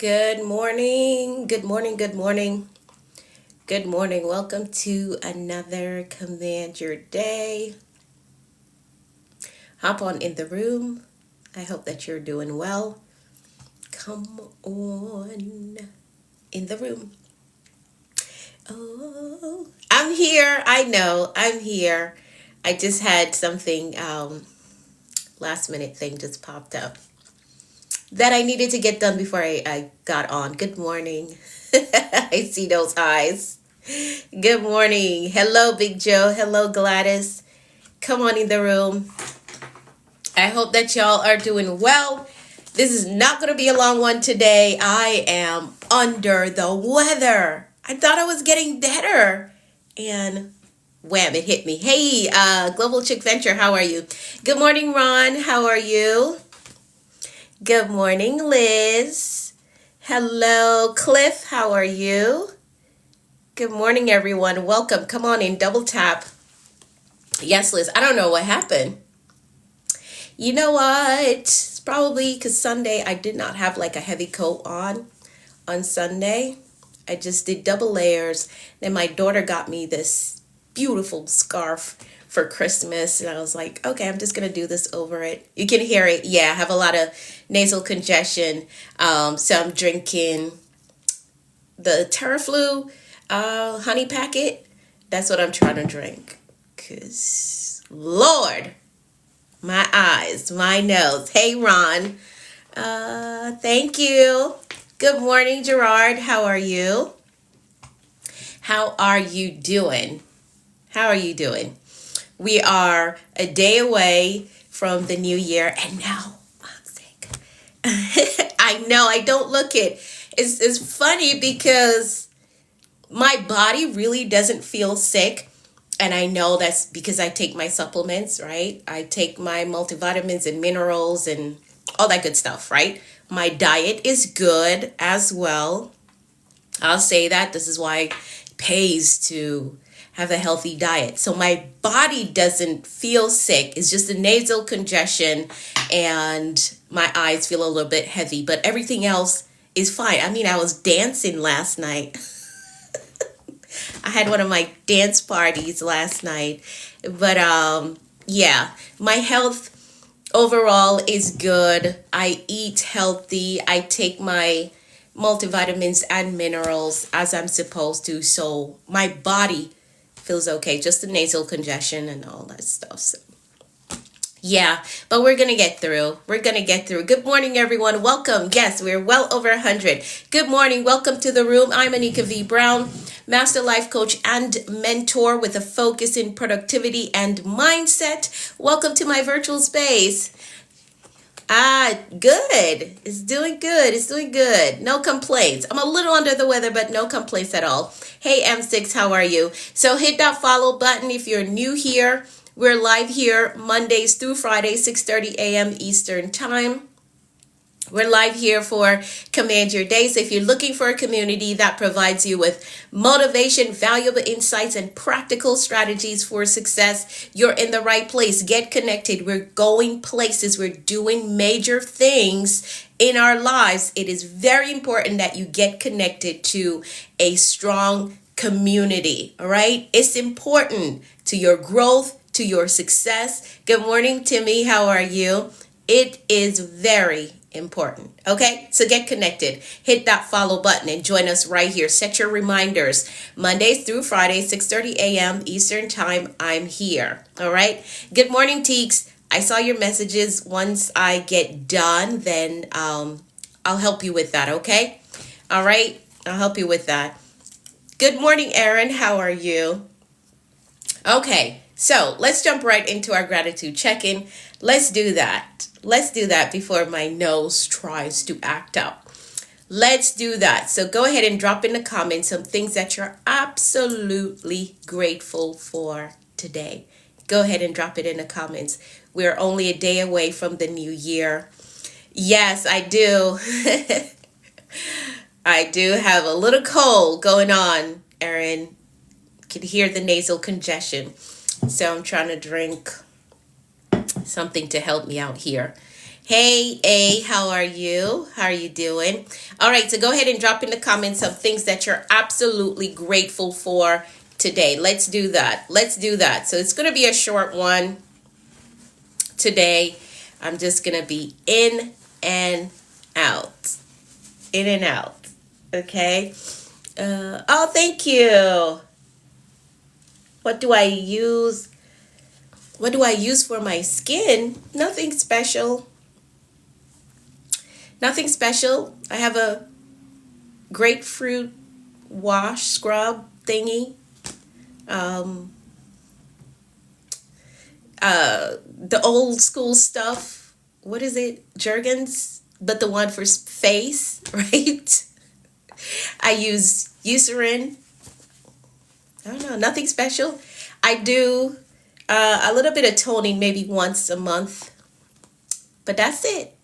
Good morning. Good morning. Good morning. Good morning. Welcome to another Command Your Day. Hop on in the room. I hope that you're doing well. Come on in the room. Oh, I'm here. I know. I'm here. I just had something, last minute thing just popped up that I needed to get done before I got on. Good morning. I see those eyes. Good morning. Hello, Big Joe. Hello, Gladys. Come on in the room. I hope that y'all are doing well. This is not going to be a long one today. I am under the weather. I thought I was getting better. And wham, it hit me. Hey, Global Chick Venture, how are you? Good morning, Ron. How are you? Good morning, Liz. Hello, Cliff. How are you? Good morning, everyone. Welcome. Come on in, double tap. Yes, Liz. I don't know what happened. You know what? It's probably because Sunday I did not have like a heavy coat on Sunday. I just did double layers. Then my daughter got me this beautiful scarf for Christmas. And I was like, okay, I'm just going to do this over it. You can hear it. Yeah, I have a lot of nasal congestion. So I'm drinking the Terraflu honey packet. That's what I'm trying to drink. Because, Lord, my eyes, my nose. Hey, Ron. Thank you. Good morning, Gerard. How are you? How are you doing? How are you doing? We are a day away from the new year, and now I'm sick. I know, I don't look it. It's funny because my body really doesn't feel sick. And I know that's because I take my supplements, right? I take my multivitamins and minerals and all that good stuff, right? My diet is good as well. I'll say that. This is why it pays to have a healthy diet. So my body doesn't feel sick. It's just a nasal congestion and my eyes feel a little bit heavy, but everything else is fine. I mean, I was dancing last night. I had one of my dance parties last night. But yeah, my health overall is good. I eat healthy. I take my multivitamins and minerals as I'm supposed to. So my body feels okay. Just the nasal congestion and all that stuff. So yeah, but we're going to get through. We're going to get through. Good morning, everyone. Welcome. Yes, we're well over 100. Good morning. Welcome to the room. I'm Anika V. Brown, Master Life Coach and Mentor with a focus in productivity and mindset. Welcome to my virtual space. Good. It's doing good. It's doing good. No complaints. I'm a little under the weather, but no complaints at all. Hey, M6, how are you? So hit that follow button if you're new here. We're live here Mondays through Fridays, 6:30 a.m. Eastern Time. We're live here for Command Your Day. So if you're looking for a community that provides you with motivation, valuable insights, and practical strategies for success, you're in the right place. Get connected. We're going places. We're doing major things in our lives. It is very important that you get connected to a strong community. All right? It's important to your growth, to your success. Good morning, Timmy. How are you? It is very important. Okay, so get connected. Hit that follow button and join us right here. Set your reminders. Mondays through Fridays, 6:30 a.m. Eastern Time. I'm here. All right. Good morning, Teeks. I saw your messages. Once I get done, then I'll help you with that. Okay. All right. I'll help you with that. Good morning, Erin. How are you? Okay. So let's jump right into our gratitude check-in. Let's do that. Let's do that before my nose tries to act up. Let's do that. So go ahead and drop in the comments some things that you're absolutely grateful for today. Go ahead and drop it in the comments. We're only a day away from the new year. Yes, I do. I do have a little cold going on, Erin. You can hear the nasal congestion. So I'm trying to drink something to help me out here. Hey, A, how are you? How are you doing? All right, so go ahead and drop in the comments of things that you're absolutely grateful for today. Let's do that. Let's do that. So it's going to be a short one today. I'm just going to be in and out. In and out. Okay. Oh, thank you. What do I use? What do I use for my skin? Nothing special. Nothing special. I have a grapefruit wash scrub thingy. The old school stuff. What is it? Jergens, but the one for face, right? I use Eucerin. I don't know. Nothing special. I do a little bit of toning maybe once a month, but that's it.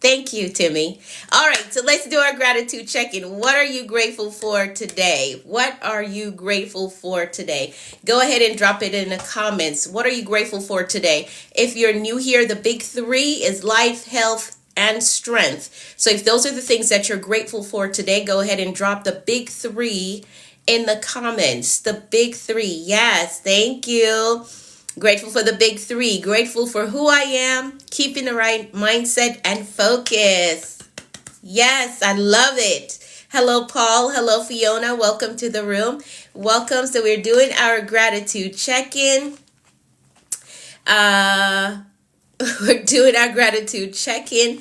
Thank you, Timmy. All right, so let's do our gratitude check-in. What are you grateful for today? What are you grateful for today? Go ahead and drop it in the comments. What are you grateful for today? If you're new here, the big three is life, health, and strength. So if those are the things that you're grateful for today, go ahead and drop the big three in the comments. The big three. Yes, thank you. Grateful for the big three. Grateful for who I am, keeping the right mindset and focus. Yes, I love it. Hello, Paul. Hello, Fiona. Welcome to the room. Welcome. So we're doing our gratitude check-in. We're doing our gratitude check-in.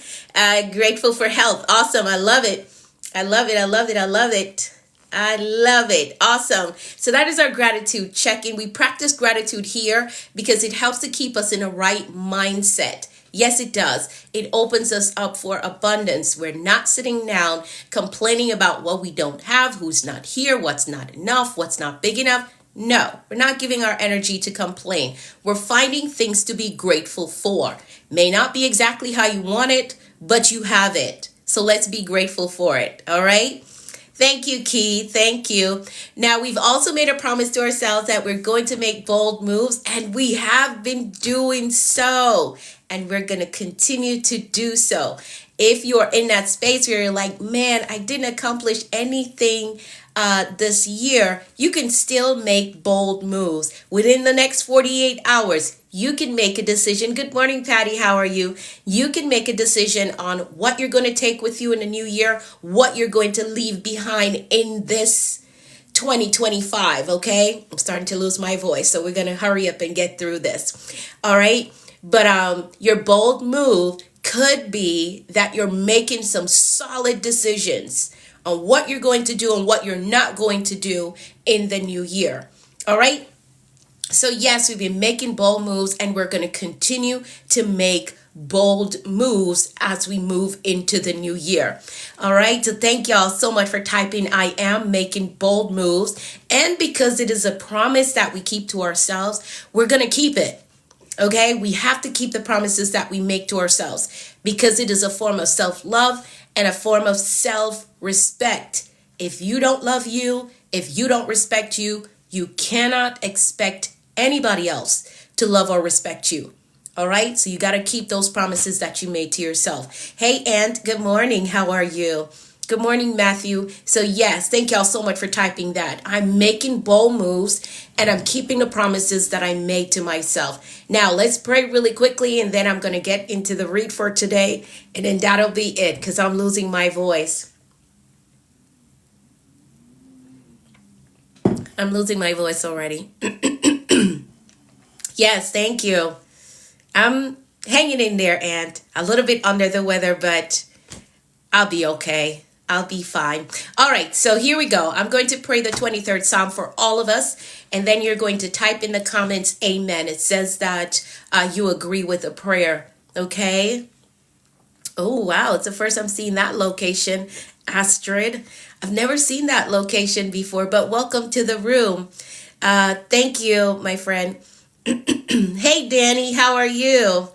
Grateful for health. Awesome. I love it. I love it. I love it. I love it. I love it. Awesome. So that is our gratitude check-in. We practice gratitude here because it helps to keep us in a right mindset. Yes, it does. It opens us up for abundance. We're not sitting down complaining about what we don't have, who's not here, what's not enough, what's not big enough. No, we're not giving our energy to complain. We're finding things to be grateful for. May not be exactly how you want it, but you have it. So let's be grateful for it. All right? Thank you, Key. Thank you. Now, we've also made a promise to ourselves that we're going to make bold moves, and we have been doing so, and we're going to continue to do so. If you're in that space where you're like, man, I didn't accomplish anything this year, you can still make bold moves. Within the next 48 hours, you can make a decision. Good morning, Patty. How are you? You can make a decision on what you're going to take with you in the new year, what you're going to leave behind in this 2025, okay? I'm starting to lose my voice, so we're going to hurry up and get through this. All right? But your bold move could be that you're making some solid decisions on what you're going to do and what you're not going to do in the new year. All right? So yes, we've been making bold moves, and we're going to continue to make bold moves as we move into the new year. All right. So thank y'all so much for typing I am making bold moves. And because it is a promise that we keep to ourselves, we're going to keep it. Okay. We have to keep the promises that we make to ourselves because it is a form of self-love and a form of self-respect. If you don't love you, if you don't respect you, you cannot expect anybody else to love or respect you. All right. So you got to keep those promises that you made to yourself. Hey, Aunt, good morning. How are you? Good morning, Matthew. So yes, thank y'all so much for typing that. I'm making bold moves and I'm keeping the promises that I made to myself. Now let's pray really quickly and then I'm going to get into the read for today. And then that'll be it because I'm losing my voice. I'm losing my voice already. Yes, thank you. I'm hanging in there, Aunt. A little bit under the weather, but I'll be okay. I'll be fine. All right, so here we go. I'm going to pray the 23rd Psalm for all of us, and then you're going to type in the comments, amen. It says that you agree with the prayer, okay? Oh, wow, it's the first I'm seeing that location, Astrid. I've never seen that location before, but welcome to the room. Thank you, my friend. Hey, Danny, how are you?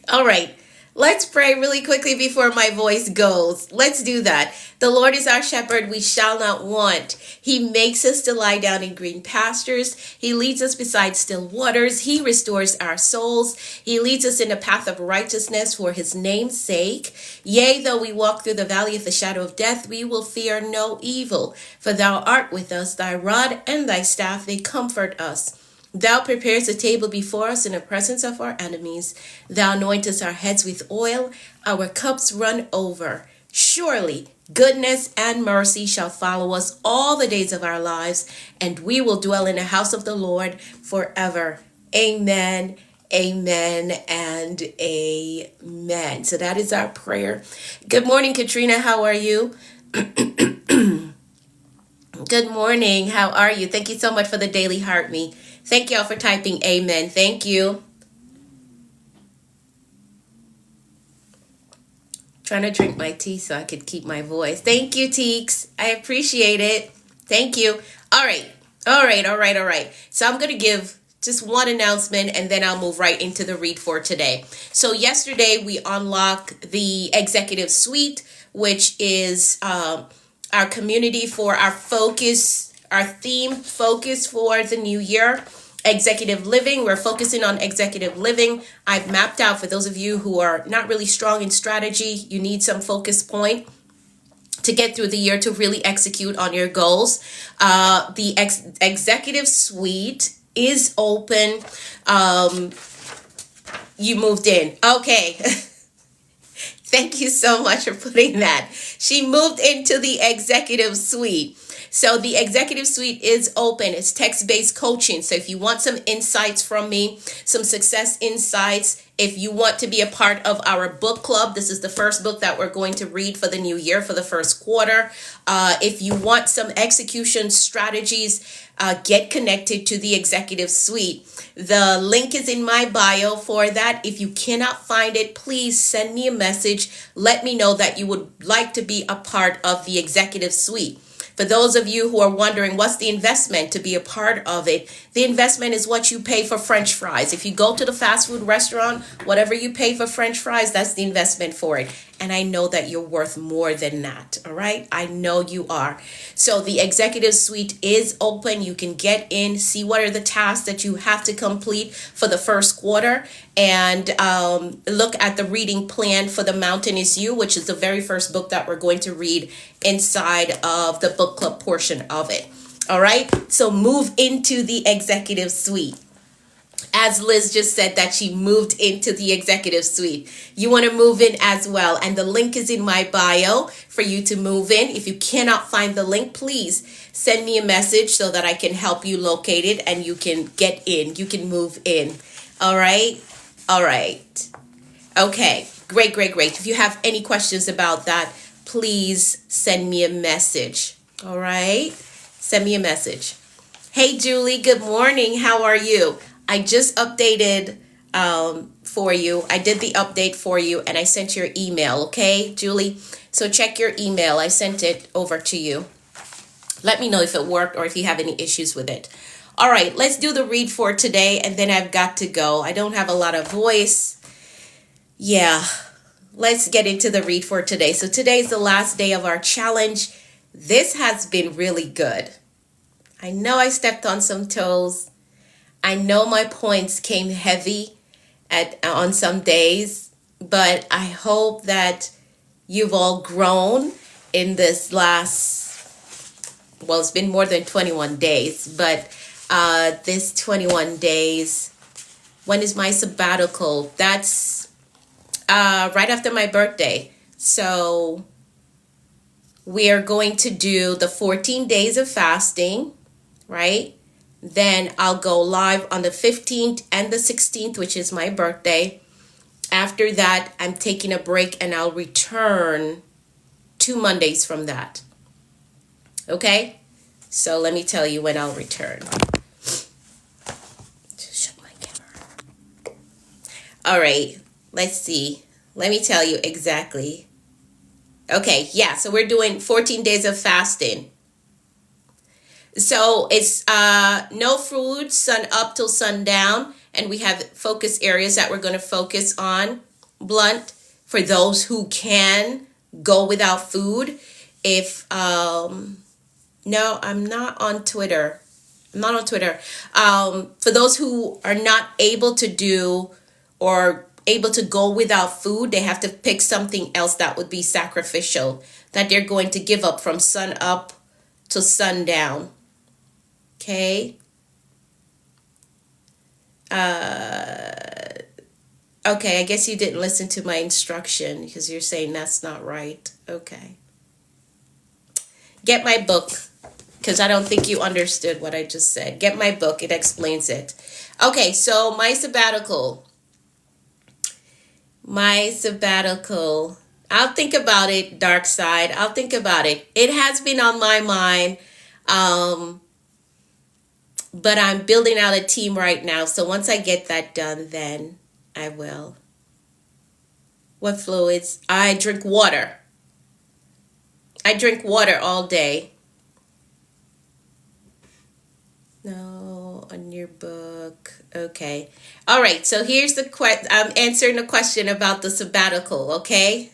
All right. Let's pray really quickly before my voice goes. Let's do that. The Lord is our shepherd, we shall not want. He makes us to lie down in green pastures. He leads us beside still waters. He restores our souls. He leads us in a path of righteousness for his name's sake. Yea, though we walk through the valley of the shadow of death, we will fear no evil. For thou art with us, thy rod and thy staff, they comfort us. Thou preparest a table before us in the presence of our enemies. Thou anointest our heads with oil. Our cups run over. Surely goodness and mercy shall follow us all the days of our lives, and we will dwell in the house of the Lord forever. Amen, amen, and amen. So that is our prayer. Good morning, Katrina. How are you? Good morning. How are you? Thank you so much for the daily heart me. Thank y'all for typing amen. Thank you. Trying to drink my tea so I could keep my voice. Thank you, Teeks. I appreciate it. Thank you. All right. So I'm going to give just one announcement and then I'll move right into the read for today. So yesterday we unlocked the executive suite, which is our community for our focus, our theme focus for the new year. Executive living. We're focusing on executive living. I've mapped out, for those of you who are not really strong in strategy, you need some focus point to get through the year to really execute on your goals. The executive suite is open. You moved in. Okay. Thank you so much for putting that. She moved into the executive suite. So the executive suite is open. It's text-based coaching. So if you want some insights from me, some success insights, if you want to be a part of our book club, this is the first book that we're going to read for the new year, for the first quarter. If you want some execution strategies, get connected to the executive suite. The link is in my bio for that. If you cannot find it, please send me a message. Let me know that you would like to be a part of the executive suite. For those of you who are wondering what's the investment to be a part of it, the investment is what you pay for French fries. If you go to the fast food restaurant, whatever you pay for French fries, that's the investment for it. And I know that you're worth more than that. All right. I know you are. So the executive suite is open. You can get in, see what are the tasks that you have to complete for the first quarter, and look at the reading plan for The Mountain Is You, which is the very first book that we're going to read inside of the book club portion of it. All right. So move into the executive suite. As Liz just said that she moved into the executive suite. You want to move in as well. And the link is in my bio for you to move in. If you cannot find the link, please send me a message so that I can help you locate it and you can get in. You can move in. All right. All right. Okay. Great. If you have any questions about that, please send me a message. All right. Send me a message. Hey, Julie. Good morning. How are you? I just updated for you. I did the update for you and I sent your email. Okay, Julie? So check your email. I sent it over to you. Let me know if it worked or if you have any issues with it. All right, let's do the read for today and then I've got to go. I don't have a lot of voice. Yeah, let's get into the read for today. So today is the last day of our challenge. This has been really good. I know I stepped on some toes. I know my points came heavy on some days, but I hope that you've all grown in this it's been more than 21 days, but this 21 days, when is my sabbatical? That's right after my birthday. So we are going to do the 14 days of fasting, right? Then I'll go live on the 15th and the 16th, which is my birthday. After that, I'm taking a break and I'll return 2 Mondays from that. Okay? So let me tell you when I'll return. Shut my camera. All right. Let's see. Let me tell you exactly. Okay. Yeah. So we're doing 14 days of fasting. So it's no food, sun up till sundown, and we have focus areas that we're going to focus on: blunt, for those who can go without food. If no, I'm not on Twitter. I'm not on Twitter. For those who are not able to do or able to go without food, they have to pick something else that would be sacrificial, that they're going to give up from sun up to sundown. Okay. Okay, I guess you didn't listen to my instruction because you're saying that's not right. Okay. Get my book, because I don't think you understood what I just said. Get my book. It explains it. Okay, so my sabbatical. I'll think about it, dark side. I'll think about it. It has been on my mind. But I'm building out a team right now. So once I get that done, then I will. What fluids? I drink water. I drink water all day. No, on your book. Okay. All right. So here's the question. I'm answering the question about the sabbatical. Okay.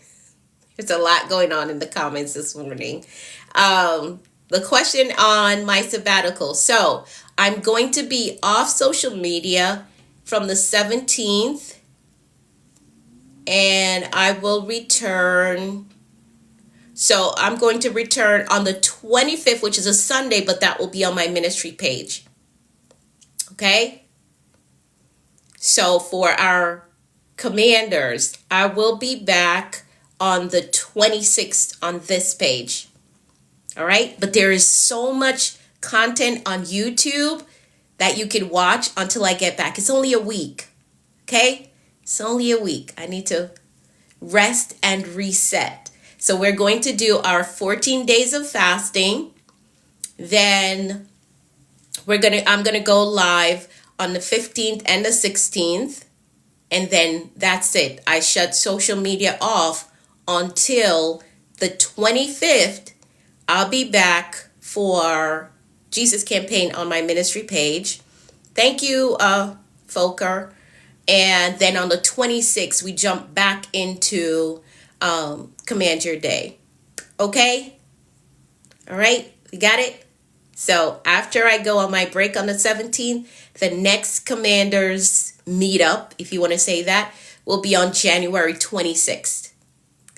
There's a lot going on in the comments this morning. The question on my sabbatical. So I'm going to be off social media from the 17th, and I will return. So I'm going to return on the 25th, which is a Sunday, but that will be on my ministry page. Okay? So for our commanders, I will be back on the 26th on this page. All right? But there is so much content on YouTube that you can watch until I get back. It's only a week. Okay? It's only a week. I need to rest and reset. So we're going to do our 14 days of fasting. Then I'm going to go live on the 15th and the 16th. And then that's it. I shut social media off until the 25th. I'll be back for Jesus Campaign on my ministry page. Thank you, Folker. And then on the 26th, we jump back into Command Your Day. Okay? All right? We got it? So after I go on my break on the 17th, the next Commanders meetup, if you want to say that, will be on January 26th.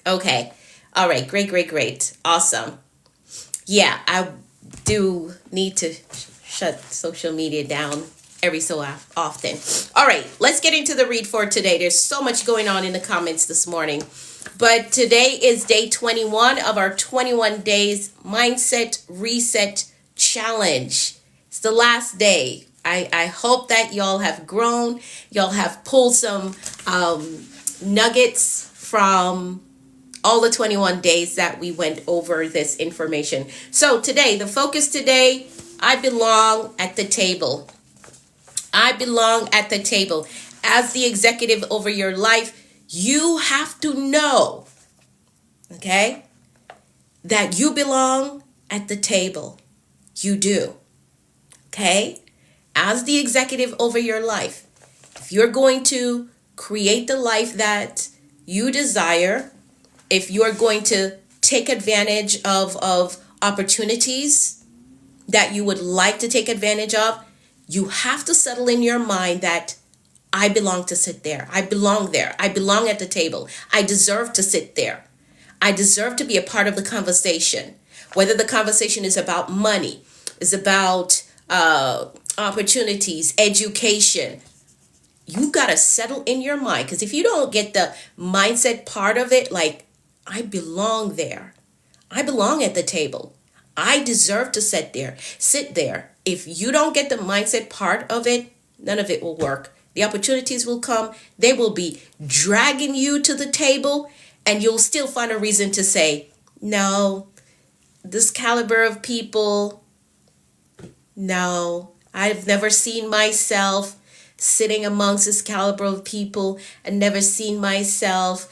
Okay. All right. Great. Awesome. Yeah, I do need to shut social media down every so often. All right, let's get into the read for today. There's so much going on in the comments this morning. But today is day 21 of our 21 days mindset reset challenge. It's the last day. I hope that y'all have grown. Y'all have pulled some nuggets from all the 21 days that we went over this information. So today, the focus today, I belong at the table. I belong at the table. As the executive over your life, you have to know, okay, that you belong at the table. You do, okay? As the executive over your life, if you're going to create the life that you desire, if you're going to take advantage of opportunities that you would like to take advantage of, you have to settle in your mind that I belong to sit there. I belong there. I belong at the table. I deserve to sit there. I deserve to be a part of the conversation. Whether the conversation is about money, is about opportunities, education, you got to settle in your mind. Because if you don't get the mindset part of it, like, I belong there. I belong at the table. I deserve to sit there. If you don't get the mindset part of it, none of it will work. The opportunities will come. They will be dragging you to the table, and you'll still find a reason to say, no, this caliber of people, no, I've never seen myself sitting amongst this caliber of people, and never seen myself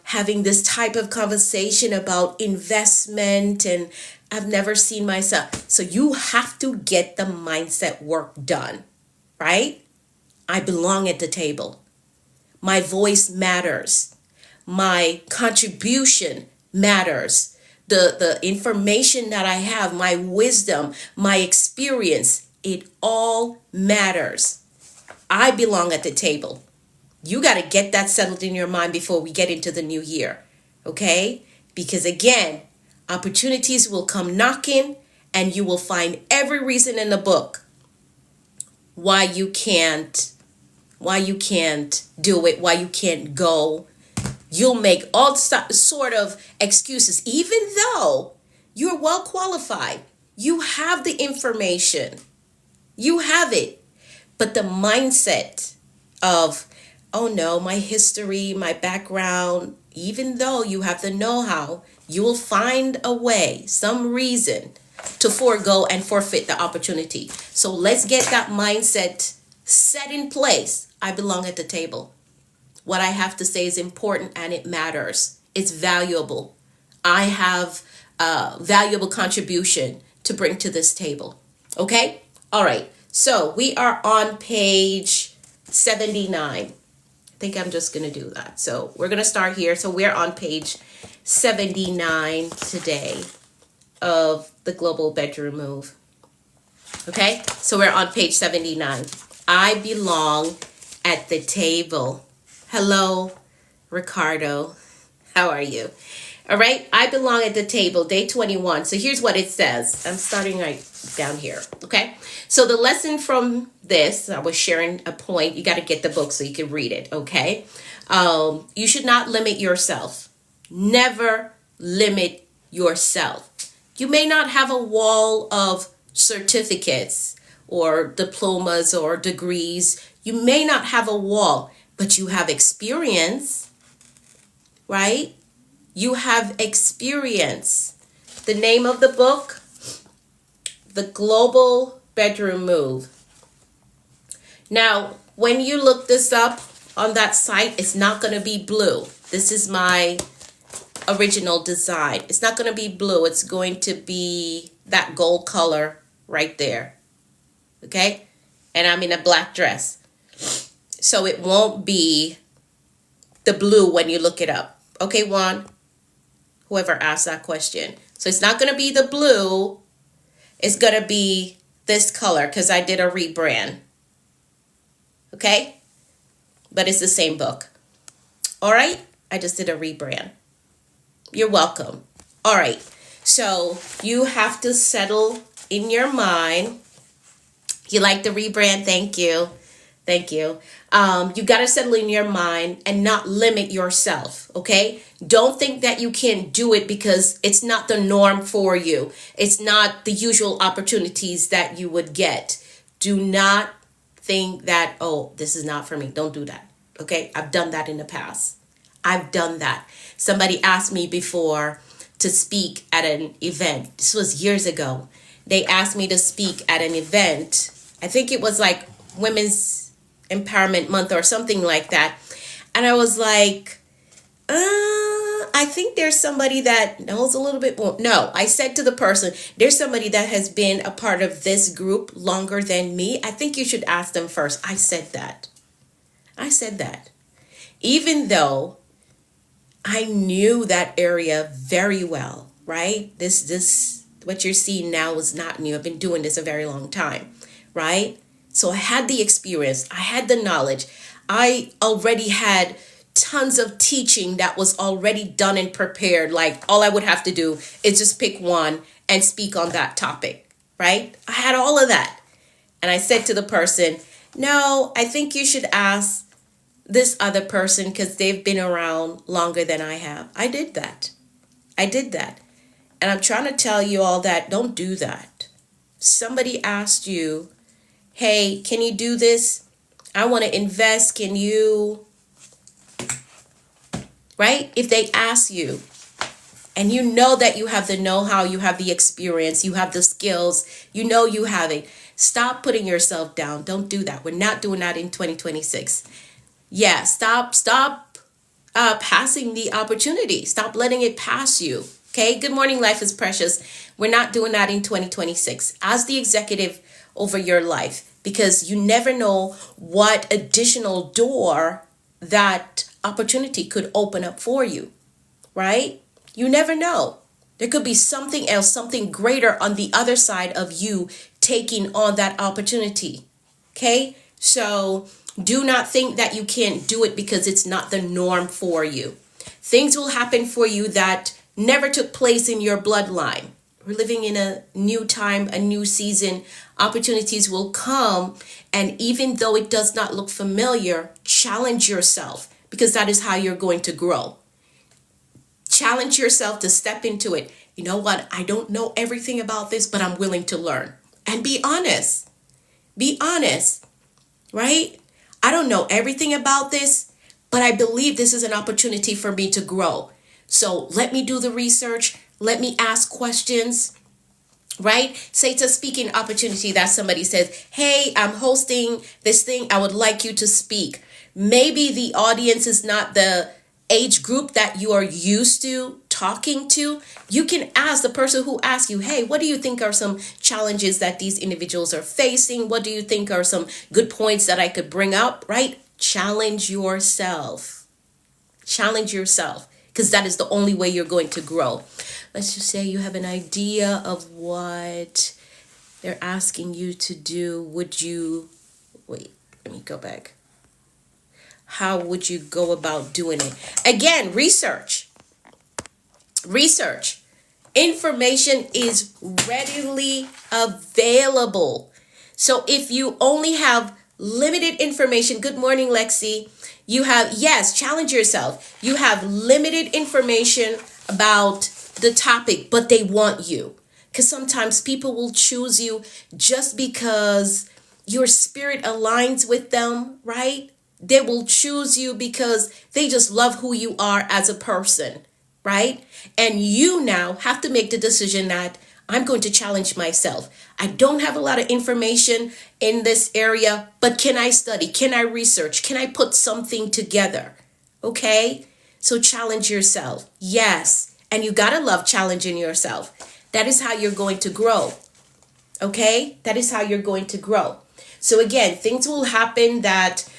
having this type of conversation about investment, and I've never seen myself. So you have to get the mindset work done, right? I belong at the table. My voice matters. My contribution matters. The information that I have, my wisdom, my experience, it all matters. I belong at the table. You got to get that settled in your mind before we get into the new year. Okay? Because again, opportunities will come knocking and you will find every reason in the book why you can't do it, why you can't go. You'll make all sort of excuses, even though you're well qualified. You have the information. You have it. But the mindset of, oh no, my history, my background, even though you have the know-how, you will find a way, some reason to forego and forfeit the opportunity. So let's get that mindset set in place. I belong at the table. What I have to say is important and it matters. It's valuable. I have a valuable contribution to bring to this table. Okay? All right. So we are on page 79. I think I'm just going to do that. So we're going to start here. So we're on page 79 today of the Global Bedroom Move. Okay? So we're on page 79. I belong at the table. Hello, Ricardo. How are you? All right. I belong at the table, day 21. So here's what it says. I'm starting right down here. Okay. So the lesson from this, I was sharing a point. You got to get the book so you can read it. Okay. You should not limit yourself. Never limit yourself. You may not have a wall of certificates or diplomas or degrees. You may not have a wall, but you have experience, right? You have experience. The name of the book, The Global Bedroom Move. Now, when you look this up on that site, it's not going to be blue. This is my original design. It's not going to be blue. It's going to be that gold color right there. Okay? And I'm in a black dress. So it won't be the blue when you look it up. Okay, Juan? Whoever asked that question. So it's not going to be the blue. It's going to be this color because I did a rebrand. Okay? But it's the same book. All right? I just did a rebrand. You're welcome. All right. So you have to settle in your mind. You like the rebrand? Thank you. Thank you. You got to settle in your mind and not limit yourself. Okay. Don't think that you can't do it because it's not the norm for you. It's not the usual opportunities that you would get. Do not think that, oh, this is not for me. Don't do that. Okay. I've done that in the past. I've done that. Somebody asked me before to speak at an event. This was years ago. They asked me to speak at an event. I think it was like Women's Empowerment Month or something like that. And I was like, I think there's somebody that knows a little bit more. No, I said to the person, there's somebody that has been a part of this group longer than me. I think you should ask them first. I said that. Even though I knew that area very well, right? This what you're seeing now is not new. I've been doing this a very long time, right? So I had the experience. I had the knowledge. I already had tons of teaching that was already done and prepared. Like all I would have to do is just pick one and speak on that topic, right? I had all of that. And I said to the person, no, I think you should ask this other person because they've been around longer than I have. I did that. And I'm trying to tell you all that don't do that. Somebody asked you, hey, can you do this? I want to invest. Can you? Right? If they ask you and you know that you have the know-how, you have the experience, you have the skills, you know you have it. Stop putting yourself down. Don't do that. We're not doing that in 2026. Yeah, stop passing the opportunity. Stop letting it pass you. Okay, good morning, life is precious. We're not doing that in 2026. As the executive over your life, because you never know what additional door that opportunity could open up for you, right? You never know. There could be something else, something greater on the other side of you taking on that opportunity. Okay? So do not think that you can't do it because it's not the norm for you. Things will happen for you that never took place in your bloodline. We're living in a new time, a new season. Opportunities will come, and even though it does not look familiar, challenge yourself, because that is how you're going to grow. Challenge yourself to step into it. You know what? I don't know everything about this, but I'm willing to learn. And be honest. Be honest, right? I don't know everything about this, but I believe this is an opportunity for me to grow. So let me do the research. Let me ask questions, right? Say it's a speaking opportunity that somebody says, hey, I'm hosting this thing. I would like you to speak. Maybe the audience is not the age group that you are used to talking to. You can ask the person who asks you, hey, what do you think are some challenges that these individuals are facing? What do you think are some good points that I could bring up, right? Challenge yourself. Challenge yourself, because that is the only way you're going to grow. Let's just say you have an idea of what they're asking you to do. Would you, wait, let me go back. How would you go about doing it? Again, research. Research. Information is readily available. So if you only have limited information, good morning, Lexi. You have, yes, challenge yourself. You have limited information about the topic, but they want you. Because sometimes people will choose you just because your spirit aligns with them, right? They will choose you because they just love who you are as a person, right? And you now have to make the decision that I'm going to challenge myself. I don't have a lot of information in this area, but can I study? Can I research? Can I put something together? Okay? So challenge yourself. Yes. And you got to love challenging yourself. That is how you're going to grow. Okay? That is how you're going to grow. So again, things will happen that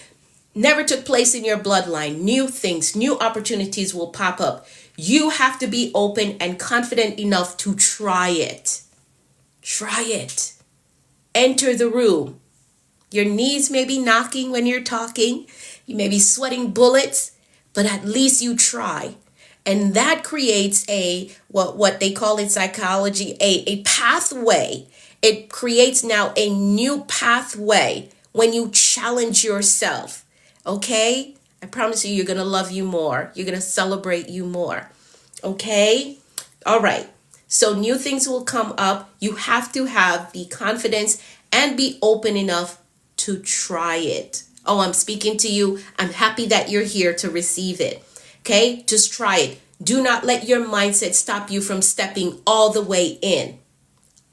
never took place in your bloodline. New things, new opportunities will pop up. You have to be open and confident enough to try it. Try it. Enter the room. Your knees may be knocking when you're talking. You may be sweating bullets, but at least you try. And that creates what they call in psychology, a pathway. It creates now a new pathway when you challenge yourself. Okay? I promise you, you're going to love you more. You're going to celebrate you more. Okay? All right. So new things will come up. You have to have the confidence and be open enough to try it. Oh, I'm speaking to you. I'm happy that you're here to receive it. Okay? Just try it. Do not let your mindset stop you from stepping all the way in.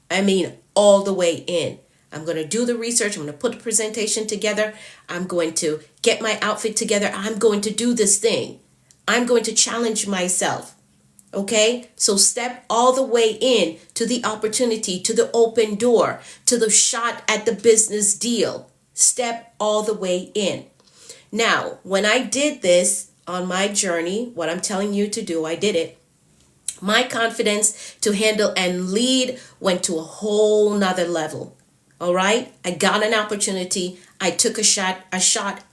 I mean, all the way in. I'm going to do the research. I'm going to put the presentation together. I'm going to get my outfit together. I'm going to do this thing. I'm going to challenge myself. Okay? So step all the way in to the opportunity, to the open door, to the shot at the business deal. Step all the way in. Now, when I did this on my journey, what I'm telling you to do, I did it. My confidence to handle and lead went to a whole nother level. All right. I got an opportunity. I took a shot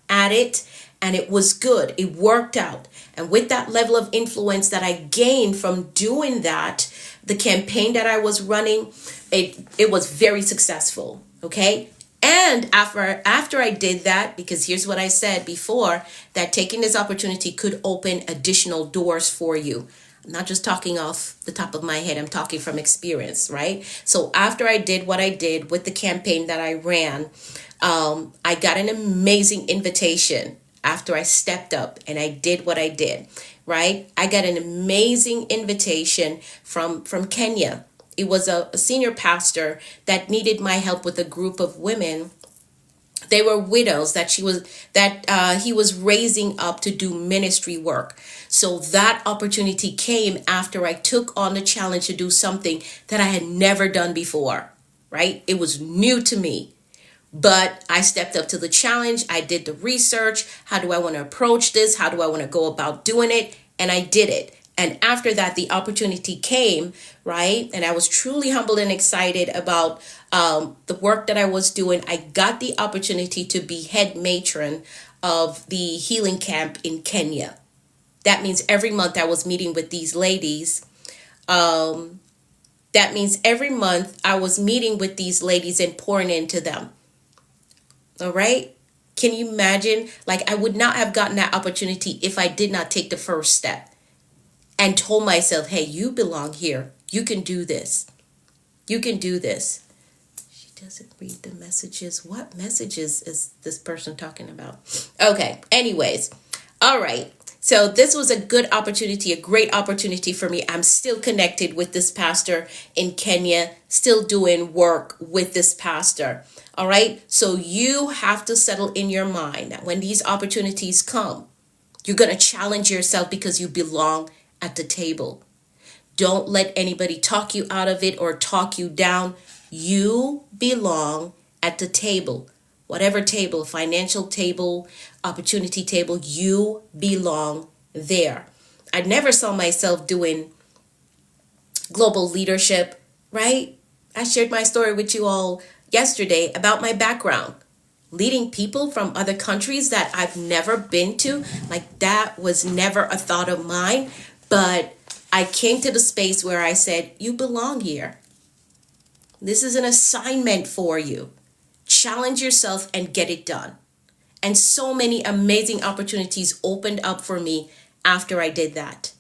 at it, and it was good. It worked out. And with that level of influence that I gained from doing that, the campaign that I was running, it was very successful. Okay. And after I did that, because here's what I said before, that taking this opportunity could open additional doors for you. I'm not just talking off the top of my head. I'm talking from experience, right? So after I did what I did with the campaign that I ran, I got an amazing invitation after I stepped up and I did what I did, right? I got an amazing invitation from Kenya. It was a senior pastor that needed my help with a group of women. They were widows that he was raising up to do ministry work. So that opportunity came after I took on the challenge to do something that I had never done before, right? It was new to me. But I stepped up to the challenge. I did the research. How do I want to approach this? How do I want to go about doing it? And I did it. And after that, the opportunity came, right? And I was truly humbled and excited about the work that I was doing. I got the opportunity to be head matron of the healing camp in Kenya. That means every month I was meeting with these ladies. That means every month I was meeting with these ladies and pouring into them. All right. Can you imagine? Like, I would not have gotten that opportunity if I did not take the first step and told myself, hey, you belong here. You can do this. You can do this. She doesn't read the messages. What messages is this person talking about? Okay. Anyways. All right. So this was a good opportunity, a great opportunity for me. I'm still connected with this pastor in Kenya, still doing work with this pastor. All right. So you have to settle in your mind that when these opportunities come, you're going to challenge yourself because you belong at the table. Don't let anybody talk you out of it or talk you down. You belong at the table. Whatever table, financial table, opportunity table, you belong there. I never saw myself doing global leadership, right? I shared my story with you all yesterday about my background. Leading people from other countries that I've never been to, like that was never a thought of mine. But I came to the space where I said, you belong here. This is an assignment for you. Challenge yourself and get it done. And so many amazing opportunities opened up for me after I did that.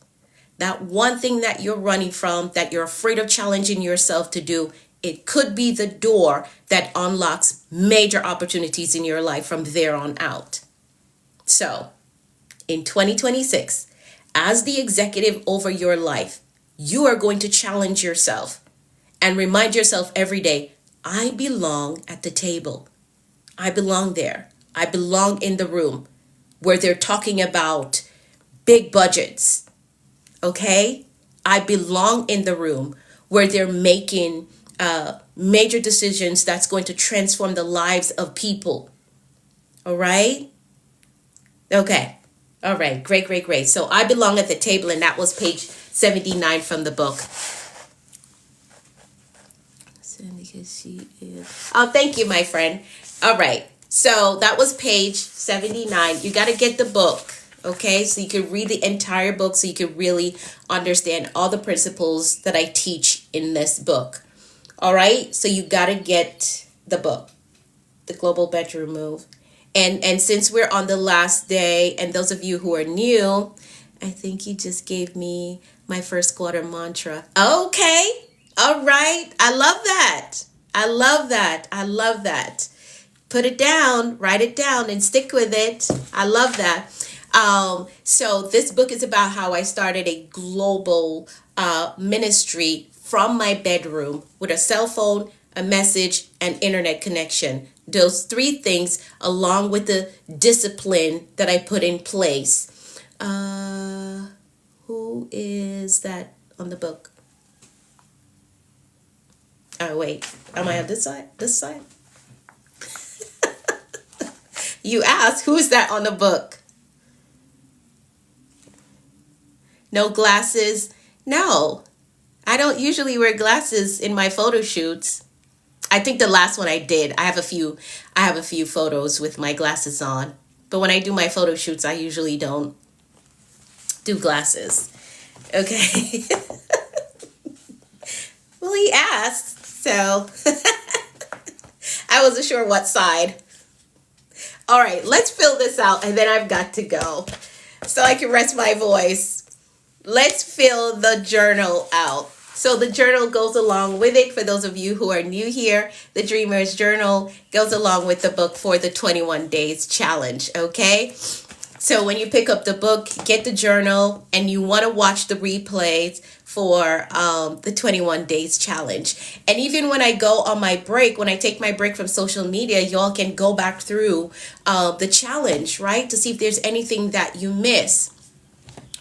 That one thing that you're running from, that you're afraid of challenging yourself to do, it could be the door that unlocks major opportunities in your life from there on out. So, in 2026, as the executive over your life, you are going to challenge yourself and remind yourself every day, I belong at the table. I belong there. I belong in the room where they're talking about big budgets. Okay? I belong in the room where they're making major decisions that's going to transform the lives of people. All right? Okay. All right. Great, great, great. So I belong at the table, and that was page 79 from the book. Oh, thank you, my friend. All right. So that was page 79. You got to get the book. Okay, so you can read the entire book so you can really understand all the principles that I teach in this book. All right, so you got to get the book, The Global Bedroom Move. And since we're on the last day, and those of you who are new, I think you just gave me my first quarter mantra. Okay, all right. I love that. I love that. I love that. Put it down, write it down, and stick with it. I love that. So this book is about how I started a global ministry from my bedroom with a cell phone, a message, and internet connection. Those three things, along with the discipline that I put in place. Who is that on the book? Oh, wait. Am I on this side? This side? You asked, who's that on the book? No glasses? No. I don't usually wear glasses in my photo shoots. I think the last one I did, I have a few photos with my glasses on. But when I do my photo shoots, I usually don't do glasses. Okay. Well, he asked, so I wasn't sure what side. All right, let's fill this out, and then I've got to go so I can rest my voice. Let's fill the journal out. So the journal goes along with it. For those of you who are new here, the Dreamer's Journal goes along with the book for the 21 Days Challenge, okay? So when you pick up the book, get the journal, and you want to watch the replays for the 21 Days Challenge. And even when I go on my break, when I take my break from social media, y'all can go back through the challenge, right? To see if there's anything that you miss.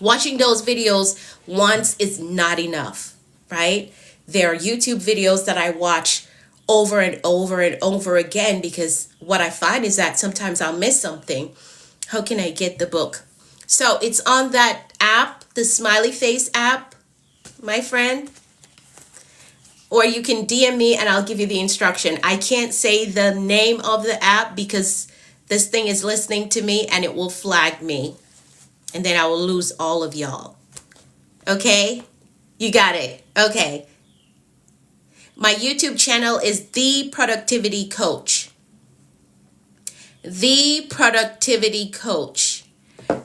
Watching those videos once is not enough, right? There are YouTube videos that I watch over and over and over again, because what I find is that sometimes I'll miss something. How can I get the book? So it's on that app, the Smiley Face app, my friend. Or you can DM me and I'll give you the instruction. I can't say the name of the app because this thing is listening to me and it will flag me. And then I will lose all of y'all. Okay? You got it. Okay. My YouTube channel is The Productivity Coach. The Productivity Coach.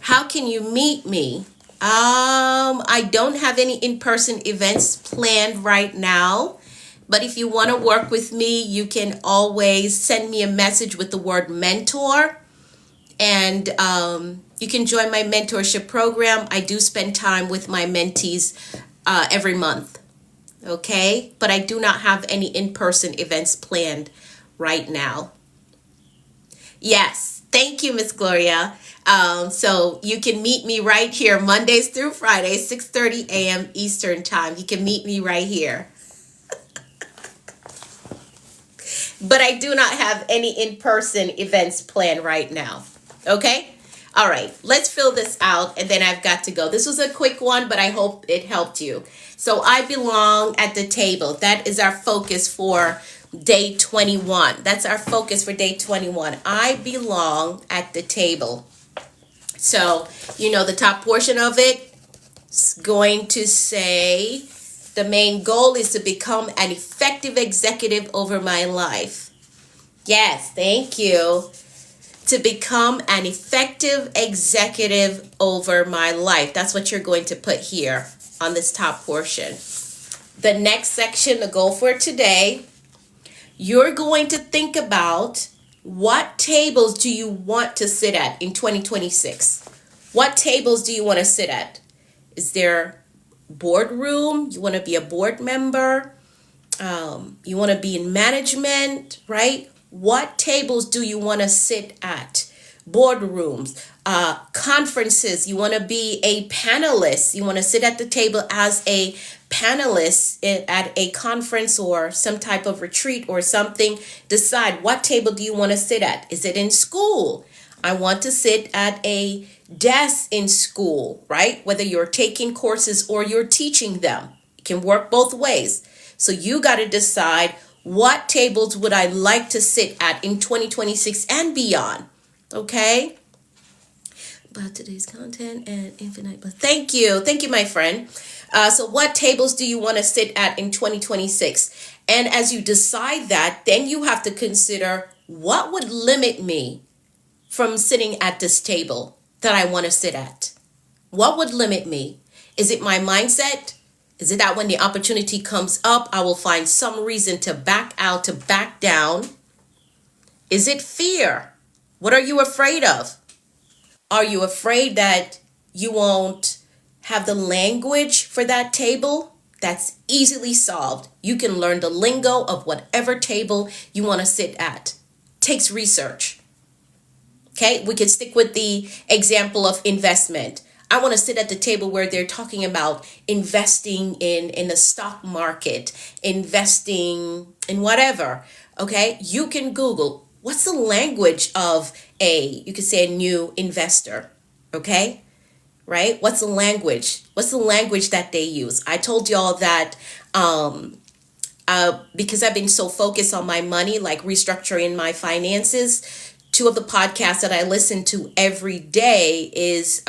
How can you meet me? I don't have any in-person events planned right now, but if you want to work with me, you can always send me a message with the word mentor, and you can join my mentorship program. I do spend time with my mentees every month, okay? But I do not have any in-person events planned right now. Yes, thank you, Miss Gloria. So you can meet me right here Mondays through Fridays, 6:30 a.m. Eastern Time. You can meet me right here. But I do not have any in-person events planned right now. Okay? All right, let's fill this out and then I've got to go. This was a quick one, but I hope it helped you. So I belong at the table. That is our focus for day 21. That's our focus for day 21. I belong at the table. So, the top portion of it is going to say, the main goal is to become an effective executive over my life. Yes, thank you. To become an effective executive over my life. That's what you're going to put here on this top portion. The next section, the goal for today, you're going to think about what tables do you want to sit at in 2026? What tables do you want to sit at? Is there boardroom? You want to be a board member? You want to be in management, right? What tables do you want to sit at? Boardrooms, conferences. You want to be a panelist. You want to sit at the table as a panelist at a conference or some type of retreat or something. Decide, what table do you want to sit at? Is it in school? I want to sit at a desk in school, right? Whether you're taking courses or you're teaching them. It can work both ways. So you got to decide, what tables would I like to sit at in 2026 and beyond? Okay? About today's content and infinite. But thank you, my friend. So what tables do you want to sit at in 2026? And as you decide that, then you have to consider, what would limit me from sitting at this table that I want to sit at? What would limit me? Is it my mindset? Is it that when the opportunity comes up, I will find some reason to back out, to back down? Is it fear? What are you afraid of? Are you afraid that you won't have the language for that table? That's easily solved. You can learn the lingo of whatever table you want to sit at. Takes research. Okay, we can stick with the example of investment. I want to sit at the table where they're talking about investing in the stock market, investing in whatever. Okay, you can Google, what's the language of you could say a new investor. Okay, right? What's the language? What's the language that they use? I told y'all that because I've been so focused on my money, like restructuring my finances, two of the podcasts that I listen to every day is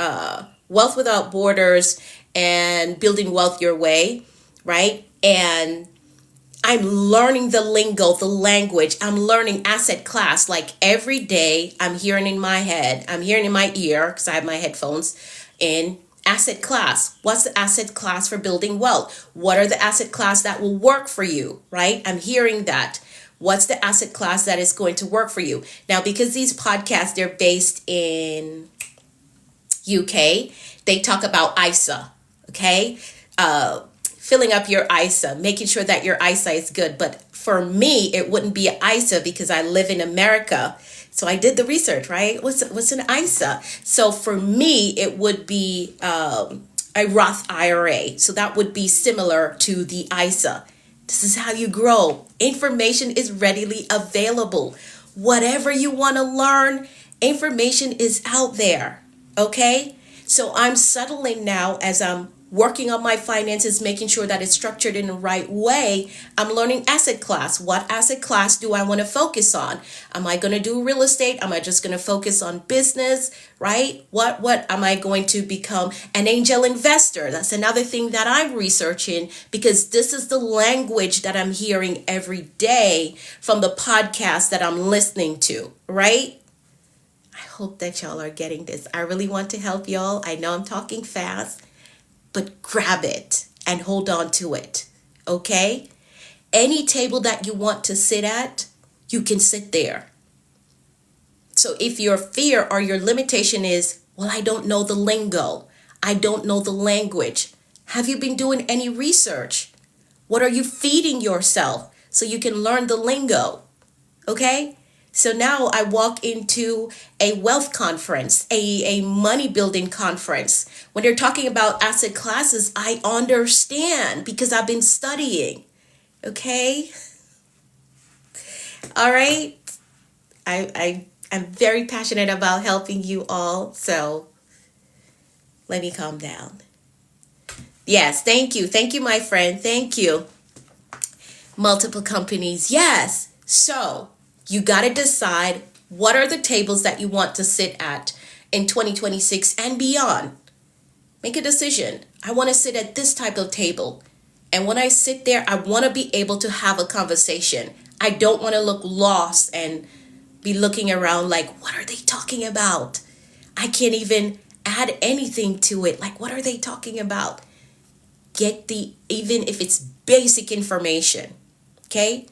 Wealth Without Borders and Building Wealth Your Way, right? And I'm learning the lingo, the language. I'm learning asset class. Like every day, I'm hearing in my head, I'm hearing in my ear, because I have my headphones in, asset class. What's the asset class for building wealth? What are the asset class that will work for you, right? I'm hearing that. What's the asset class that is going to work for you? Now, because these podcasts, they're based in UK, they talk about ISA, okay? Filling up your ISA, making sure that your ISA is good. But for me, it wouldn't be an ISA because I live in America. So I did the research, right? What's an ISA? So for me, it would be a Roth IRA. So that would be similar to the ISA. This is how you grow. Information is readily available. Whatever you want to learn, information is out there. Okay? So I'm settling now as I'm working on my finances, making sure that it's structured in the right way. I'm learning asset class. What asset class do I want to focus on? Am I going to do real estate? Am I just going to focus on business, right? What am I going to become an angel investor? That's another thing that I'm researching, because this is the language that I'm hearing every day from the podcast that I'm listening to, right? I hope that y'all are getting this. I really want to help y'all. I know I'm talking fast, but grab it and hold on to it. Okay? Any table that you want to sit at, you can sit there. So if your fear or your limitation is, well, I don't know the lingo, I don't know the language, have you been doing any research? What are you feeding yourself so you can learn the lingo? Okay? So now I walk into a wealth conference, a money building conference. When they're talking about asset classes, I understand because I've been studying. Okay? All right? I'm very passionate about helping you all. So let me calm down. Yes, thank you. Thank you, my friend. Thank you. Multiple companies. Yes. So you got to decide what are the tables that you want to sit at in 2026 and beyond. Make a decision. I want to sit at this type of table. And when I sit there, I want to be able to have a conversation. I don't want to look lost and be looking around like, what are they talking about? I can't even add anything to it. Like, what are they talking about? Even if it's basic information, okay?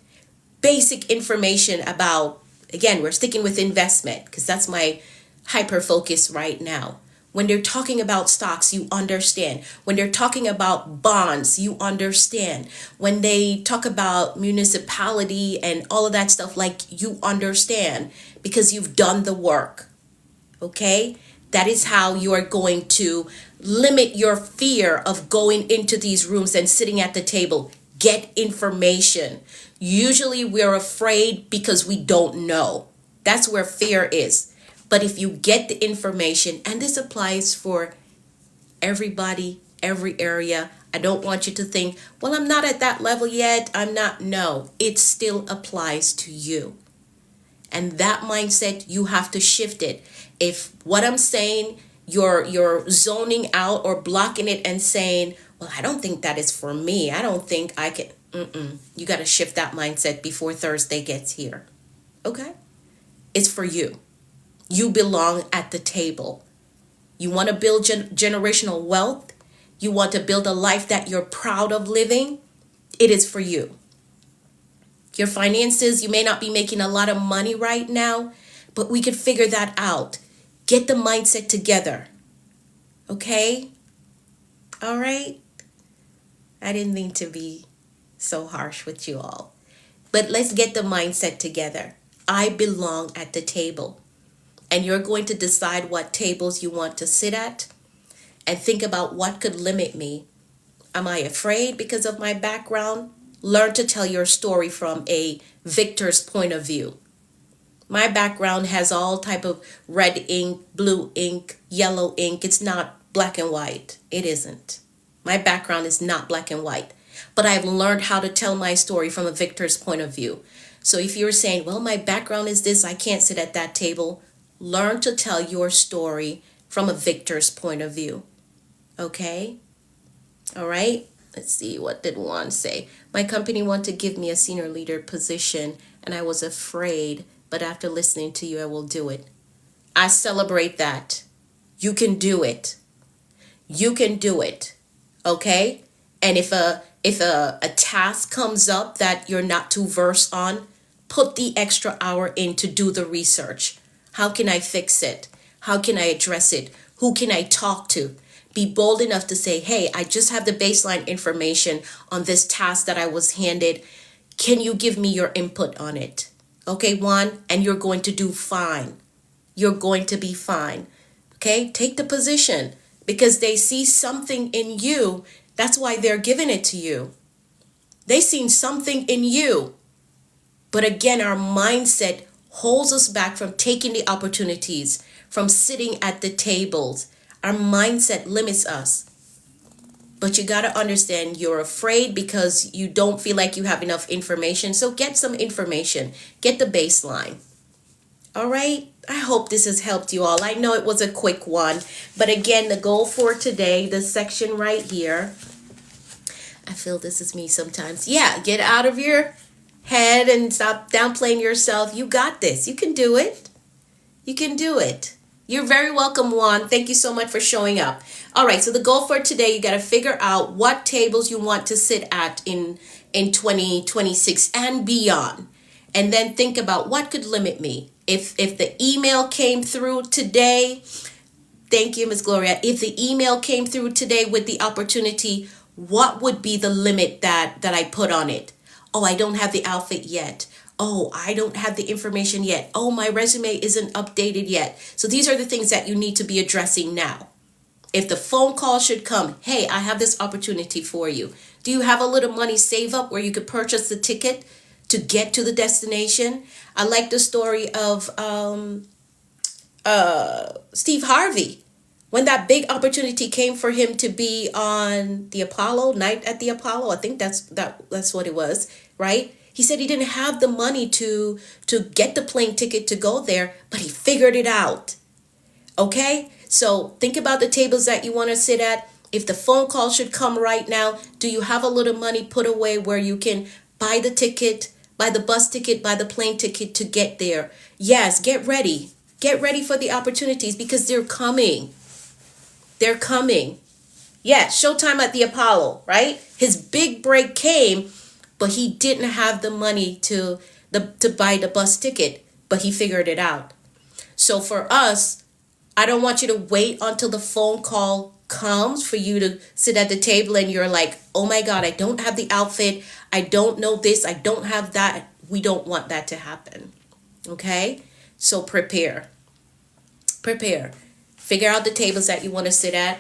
Basic information about, again, we're sticking with investment because that's my hyper focus right now. When they're talking about stocks, you understand. When they're talking about bonds, you understand. When they talk about municipality and all of that stuff, like, you understand because you've done the work. Okay? That is how you are going to limit your fear of going into these rooms and sitting at the table. Get information. Usually we're afraid because we don't know. That's where fear is. But if you get the information, and this applies for everybody, every area, I don't want you to think, well, I'm not at that level yet. I'm not. No, it still applies to you. And that mindset, you have to shift it. If what I'm saying, you're zoning out or blocking it and saying, well, I don't think that is for me. I don't think I can. You got to shift that mindset before Thursday gets here. Okay? It's for you. You belong at the table. You want to build generational wealth? You want to build a life that you're proud of living? It is for you. Your finances, you may not be making a lot of money right now, but we could figure that out. Get the mindset together. Okay? All right? I didn't mean to be so harsh with you all. But let's get the mindset together. I belong at the table. And you're going to decide what tables you want to sit at and think about what could limit me. Am I afraid because of my background? Learn to tell your story from a victor's point of view. My background has all type of red ink, blue ink, yellow ink. It's not black and white. It isn't. My background is not black and white. But I've learned how to tell my story from a victor's point of view. So if you're saying, well, my background is this, I can't sit at that table. Learn to tell your story from a victor's point of view. Okay? All right? Let's see, what did Juan say? My company wanted to give me a senior leader position, and I was afraid, but after listening to you, I will do it. I celebrate that. You can do it. You can do it. Okay? And if a task comes up that you're not too versed on, put the extra hour in to do the research. How can I fix it? How can I address it? Who can I talk to? Be bold enough to say, hey, I just have the baseline information on this task that I was handed. Can you give me your input on it? Okay, Juan, and you're going to do fine. You're going to be fine. Okay, take the position because they see something in you. That's why they're giving it to you. They seen something in you. But again, our mindset holds us back from taking the opportunities, from sitting at the tables. Our mindset limits us. But you got to understand, you're afraid because you don't feel like you have enough information. So get some information. Get the baseline. All right. I hope this has helped you all. I know it was a quick one. But again, the goal for today, the section right here. I feel this is me sometimes. Yeah, get out of your head and stop downplaying yourself. You got this. You can do it. You can do it. You're very welcome, Juan. Thank you so much for showing up. All right, so the goal for today, you got to figure out what tables you want to sit at in 2026 and beyond. And then think about what could limit me. If the email came through today, thank you, Ms. Gloria. If the email came through today with the opportunity, what would be the limit that I put on it? Oh, I don't have the outfit yet. Oh, I don't have the information yet. Oh, my resume isn't updated yet. So these are the things that you need to be addressing now. If the phone call should come, hey, I have this opportunity for you. Do you have a little money saved up where you could purchase the ticket to get to the destination? I like the story of Steve Harvey. When that big opportunity came for him to be on the Apollo, Night at the Apollo, I think that's what it was, right? He said he didn't have the money to get the plane ticket to go there, but he figured it out. Okay? So think about the tables that you want to sit at. If the phone call should come right now, do you have a little money put away where you can buy the ticket, buy the bus ticket, buy the plane ticket to get there? Yes, get ready. Get ready for the opportunities because they're coming. They're coming. Yeah, showtime at the Apollo, right? His big break came, but he didn't have the money to buy the bus ticket, but he figured it out. So for us, I don't want you to wait until the phone call comes for you to sit at the table and you're like, oh my God, I don't have the outfit. I don't know this. I don't have that. We don't want that to happen. Okay? So prepare. Prepare. Figure out the tables that you want to sit at.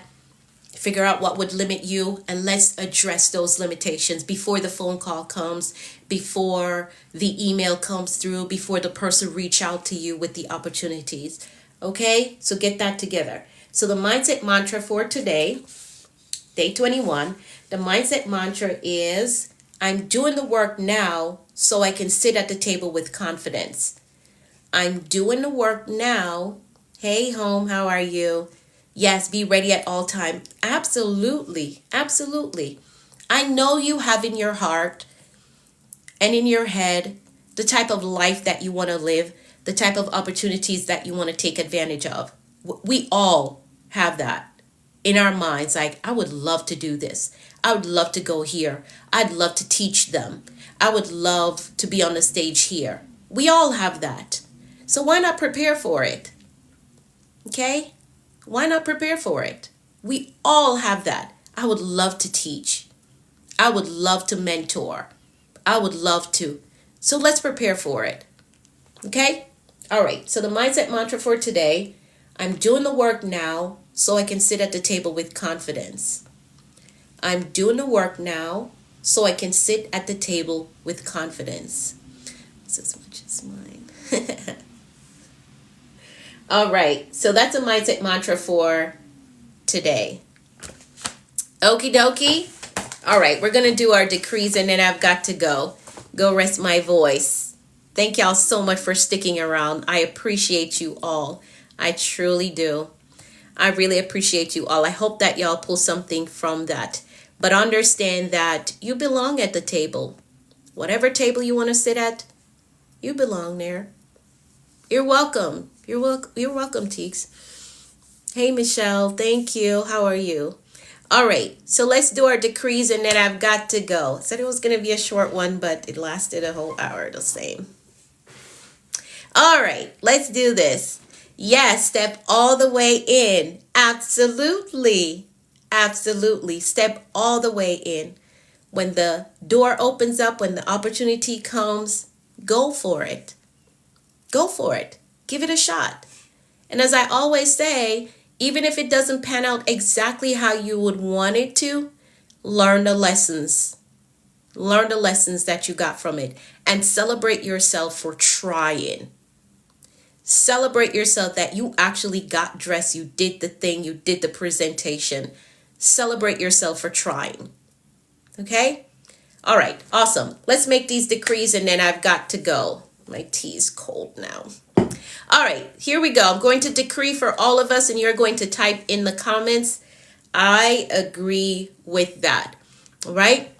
Figure out what would limit you, and let's address those limitations before the phone call comes, before the email comes through, before the person reach out to you with the opportunities. Okay? So get that together. So the mindset mantra for today, day 21, the mindset mantra is, I'm doing the work now so I can sit at the table with confidence. I'm doing the work now. Hey, home, how are you? Yes, be ready at all time. Absolutely. Absolutely. I know you have in your heart and in your head the type of life that you want to live, the type of opportunities that you want to take advantage of. We all have that in our minds. Like, I would love to do this. I would love to go here. I'd love to teach them. I would love to be on the stage here. We all have that. So why not prepare for it? Okay? Why not prepare for it? We all have that. I would love to teach. I would love to mentor. I would love to. So let's prepare for it. Okay? All right. So the mindset mantra for today, I'm doing the work now so I can sit at the table with confidence. I'm doing the work now so I can sit at the table with confidence. It's as much as mine. All right, so that's a mindset mantra for today. Okie dokie. All right, we're going to do our decrees and then I've got to go rest my voice. Thank y'all so much for sticking around. I appreciate you all. I truly do. I really appreciate you all. I hope that y'all pull something from that. But understand that you belong at the table. Whatever table you want to sit at, you belong there. You're welcome. You're welcome, Teeks. Hey, Michelle. Thank you. How are you? All right. So let's do our decrees and then I've got to go. I said it was going to be a short one, but it lasted a whole hour the same. All right. Let's do this. Yes. Step all the way in. Absolutely. Absolutely. Step all the way in. When the door opens up, when the opportunity comes, go for it. Go for it. Give it a shot. And as I always say, even if it doesn't pan out exactly how you would want it to, learn the lessons. Learn the lessons that you got from it and celebrate yourself for trying. Celebrate yourself that you actually got dressed, you did the thing, you did the presentation. Celebrate yourself for trying. Okay? All right, awesome. Let's make these decrees and then I've got to go. My tea is cold now. All right, here we go. I'm going to decree for all of us and you're going to type in the comments, I agree with that. All right?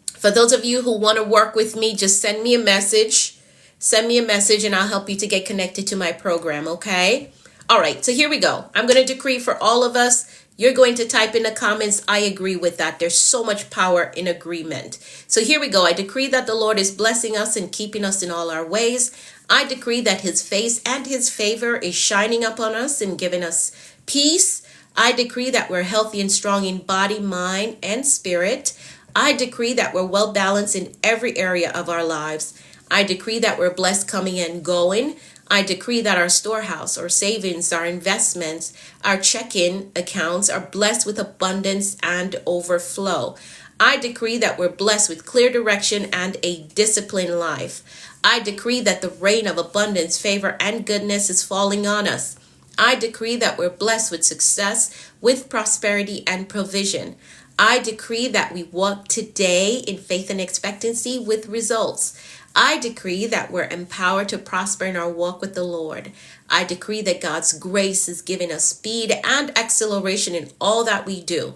For those of you who want to work with me, just send me a message. Send me a message and I'll help you to get connected to my program, okay? All right, so here we go. I'm going to decree for all of us. You're going to type in the comments, I agree with that. There's so much power in agreement. So here we go. I decree that the Lord is blessing us and keeping us in all our ways. I decree that his face and his favor is shining upon us and giving us peace. I decree that we're healthy and strong in body, mind, and spirit. I decree that we're well balanced in every area of our lives. I decree that we're blessed coming and going. I decree that our storehouse, our savings, our investments, our checking accounts are blessed with abundance and overflow. I decree that we're blessed with clear direction and a disciplined life. I decree that the rain of abundance, favor, and goodness is falling on us. I decree that we're blessed with success, with prosperity and provision. I decree that we walk today in faith and expectancy with results. I decree that we're empowered to prosper in our walk with the Lord. I decree that God's grace is giving us speed and acceleration in all that we do.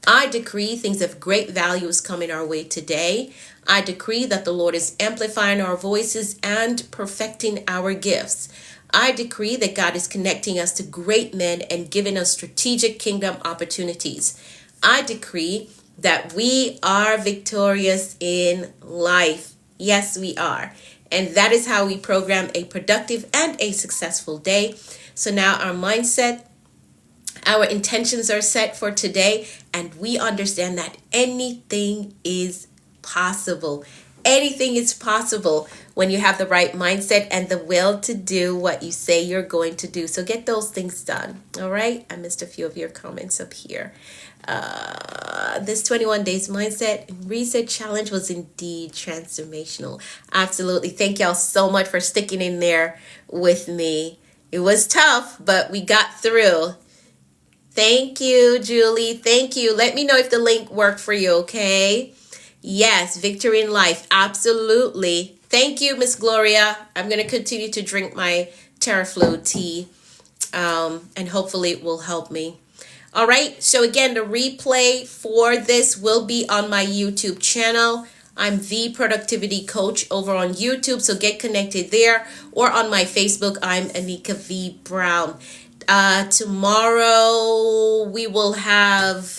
I decree things of great value is coming our way today. I decree that the Lord is amplifying our voices and perfecting our gifts. I decree that God is connecting us to great men and giving us strategic kingdom opportunities. I decree that we are victorious in life. Yes, we are. And that is how we program a productive and a successful day. So now our mindset, our intentions are set for today, and we understand that anything is possible. Anything is possible when you have the right mindset and the will to do what you say you're going to do. So get those things done. All right. I missed a few of your comments up here. This 21 days mindset and reset challenge was indeed transformational. Absolutely. Thank y'all so much for sticking in there with me. It was tough, but we got through. Thank you, Julie. Thank you. Let me know if the link worked for you, okay? Yes, victory in life. Absolutely. Thank you, Miss Gloria. I'm going to continue to drink my Terraflow tea, and hopefully it will help me. All right. So again, the replay for this will be on my YouTube channel. I'm the Productivity Coach over on YouTube, so get connected there. Or on my Facebook, I'm Anika V. Brown. Tomorrow we will have...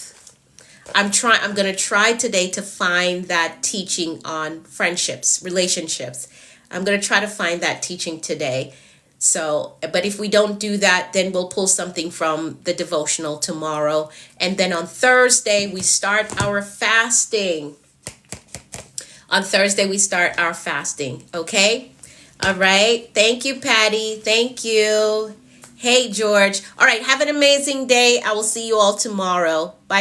I'm going to try today to find that teaching on friendships, relationships. I'm going to try to find that teaching today. So, but if we don't do that, then we'll pull something from the devotional tomorrow. And then on Thursday, we start our fasting. On Thursday, we start our fasting. Okay? All right. Thank you, Patty. Thank you. Hey, George. All right. Have an amazing day. I will see you all tomorrow. Bye.